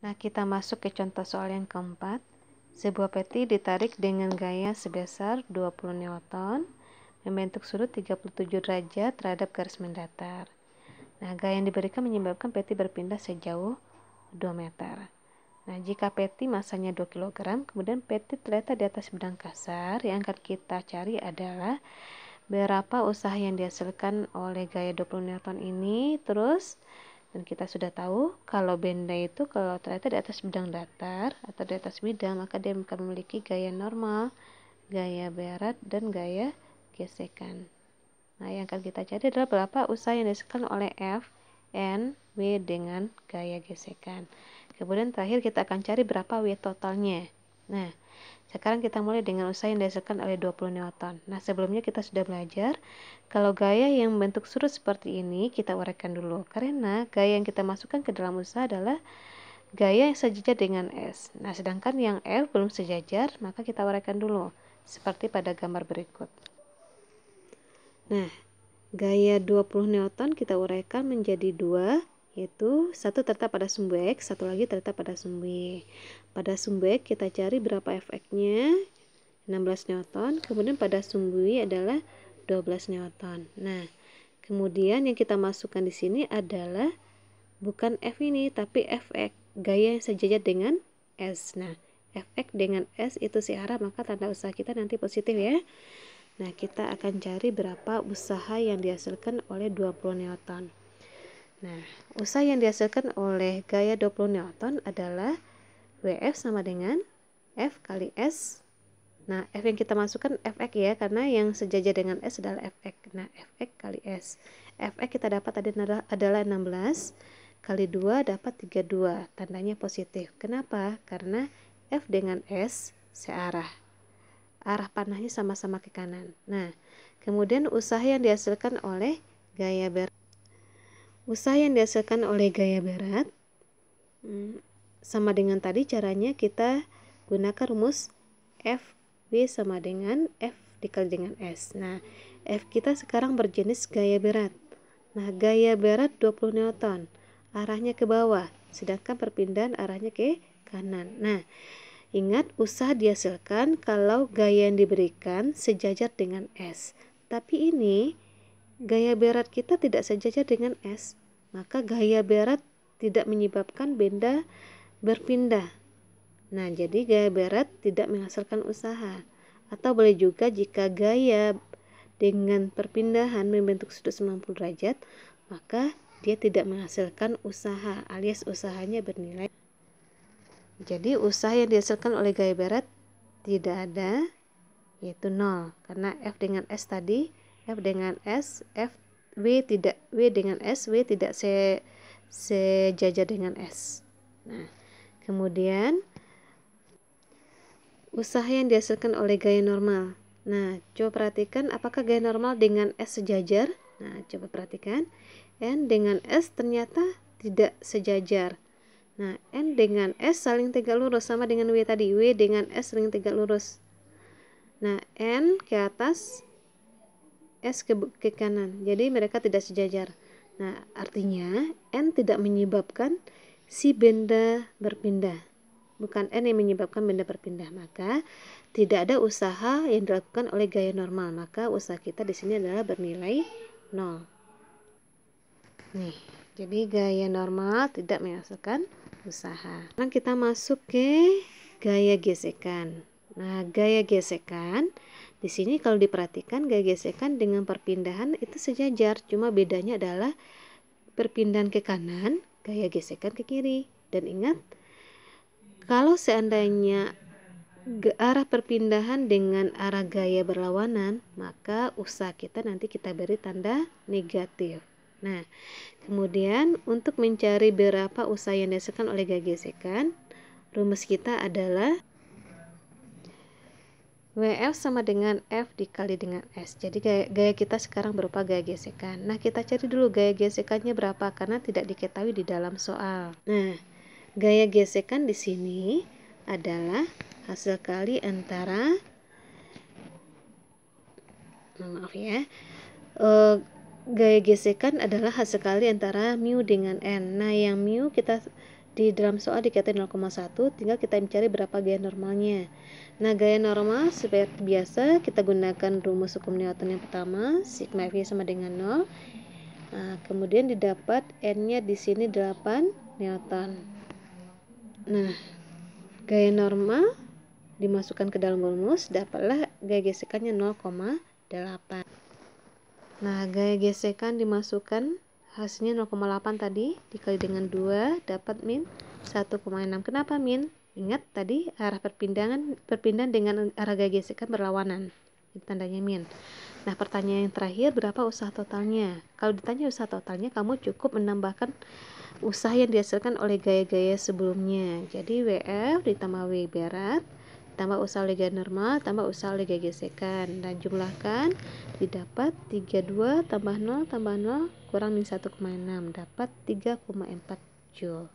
Nah, kita masuk ke contoh soal yang keempat. Sebuah peti ditarik dengan gaya sebesar 20 Newton, membentuk sudut 37 derajat terhadap garis mendatar. Nah, gaya yang diberikan menyebabkan peti berpindah sejauh 2 meter. Nah, jika peti masanya 2 kg, kemudian peti terletak di atas bidang kasar, yang akan kita cari adalah berapa usaha yang dihasilkan oleh gaya 20 Newton ini. Terus, dan kita sudah tahu kalau benda itu kalau terletak di atas bidang datar atau di atas bidang, maka dia akan memiliki gaya normal, gaya berat, dan gaya gesekan. Nah, yang akan kita cari adalah berapa usaha yang dihasilkan oleh F, N, W dengan gaya gesekan. Kemudian terakhir kita akan cari berapa W totalnya. Nah, sekarang kita mulai dengan usaha yang dihasilkan oleh 20 Newton. Nah, sebelumnya kita sudah belajar kalau gaya yang membentuk sudut seperti ini kita uraikan dulu. Karena gaya yang kita masukkan ke dalam usaha adalah gaya yang sejajar dengan S. Nah, sedangkan yang F belum sejajar, maka kita uraikan dulu seperti pada gambar berikut. Nah, gaya 20 Newton kita uraikan menjadi dua, yaitu satu terletak pada sumbu X, satu lagi terletak pada sumbu Y. Pada sumbu X kita cari berapa Fx-nya, 16 Newton, kemudian pada sumbu Y adalah 12 Newton. Nah, kemudian yang kita masukkan di sini adalah bukan F ini, tapi Fx, gaya yang sejajar dengan S. Nah, Fx dengan S itu searah, maka tanda usaha kita nanti positif ya. Nah, kita akan cari berapa usaha yang dihasilkan oleh 20 Newton. Nah, usaha yang dihasilkan oleh gaya 20 Newton adalah WF sama dengan F kali S. Nah, F yang kita masukkan Fx ya, karena yang sejajar dengan S adalah Fx. Nah, Fx kali S. Fx kita dapat adalah 16, kali 2 dapat 32, tandanya positif. Kenapa? Karena F dengan S searah. Arah panahnya sama-sama ke kanan. Nah, kemudian usaha yang dihasilkan oleh gaya berat. Usaha yang dihasilkan oleh gaya berat sama dengan tadi, caranya kita gunakan rumus FW sama dengan F dikali dengan S. Nah, F kita sekarang berjenis gaya berat. Nah, gaya berat 20 Newton. Arahnya ke bawah, sedangkan perpindahan arahnya ke kanan. Nah, ingat usaha dihasilkan kalau gaya yang diberikan sejajar dengan S. Tapi ini gaya berat kita tidak sejajar dengan S. Maka gaya berat tidak menyebabkan benda berpindah. Nah, jadi gaya berat tidak menghasilkan usaha. Atau boleh juga jika gaya dengan perpindahan membentuk sudut 90 derajat, maka dia tidak menghasilkan usaha, alias usahanya bernilai. Jadi usaha yang dihasilkan oleh gaya berat tidak ada, yaitu 0. Karena F dengan S tadi, F dengan S, W dengan S, W tidak sejajar dengan S. Nah, kemudian usaha yang dihasilkan oleh gaya normal. Nah, coba perhatikan apakah gaya normal dengan S sejajar. Nah, coba perhatikan. N dengan S ternyata tidak sejajar. Nah, N dengan S saling tegak lurus sama dengan W tadi. W dengan S saling tegak lurus. Nah, N ke atas, S ke kanan. Jadi mereka tidak sejajar. Nah, artinya N tidak menyebabkan si benda berpindah. Bukan N yang menyebabkan benda berpindah. Maka tidak ada usaha yang dilakukan oleh gaya normal. Maka usaha kita di sini adalah bernilai 0. Nih, jadi gaya normal tidak menghasilkan usaha. Sekarang kita masuk ke gaya gesekan. Nah, gaya gesekan di sini kalau diperhatikan gaya gesekan dengan perpindahan itu sejajar, cuma bedanya adalah perpindahan ke kanan, gaya gesekan ke kiri. Dan ingat, kalau seandainya arah perpindahan dengan arah gaya berlawanan, maka usaha kita nanti kita beri tanda negatif. Nah, kemudian untuk mencari berapa usaha yang dihasilkan oleh gaya gesekan, rumus kita adalah WF sama dengan F dikali dengan S. Jadi gaya kita sekarang berupa gaya gesekan. Nah, kita cari dulu gaya gesekannya berapa karena tidak diketahui di dalam soal. Nah, gaya gesekan di sini adalah hasil kali antara gaya gesekan adalah hasil kali antara mu dengan N. Nah, yang mu kita Di dalam soal dikatakan 0,1, tinggal kita mencari berapa gaya normalnya. Nah, gaya normal seperti biasa kita gunakan rumus hukum Newton yang pertama, sigma F sama dengan 0. Nah, kemudian didapat N-nya di sini 8 Newton. Nah, gaya normal dimasukkan ke dalam rumus, dapatlah gaya gesekannya 0,8. Nah, gaya gesekan dimasukkan, hasilnya 0,8 tadi dikali dengan 2 dapat min 1,6. Kenapa min? Ingat tadi arah perpindahan dengan arah gaya gesekan berlawanan. Itu tandanya min. Nah, pertanyaan yang terakhir, berapa usaha totalnya? Kalau ditanya usaha totalnya, kamu cukup menambahkan usaha yang dihasilkan oleh gaya-gaya sebelumnya. Jadi WF ditambah W berat tambah usaha oleh gaya normal tambah usaha oleh gaya gesekan, dan jumlahkan, didapat 32 tambah 0 kurang min 1,6, dapat 3,4 Joule.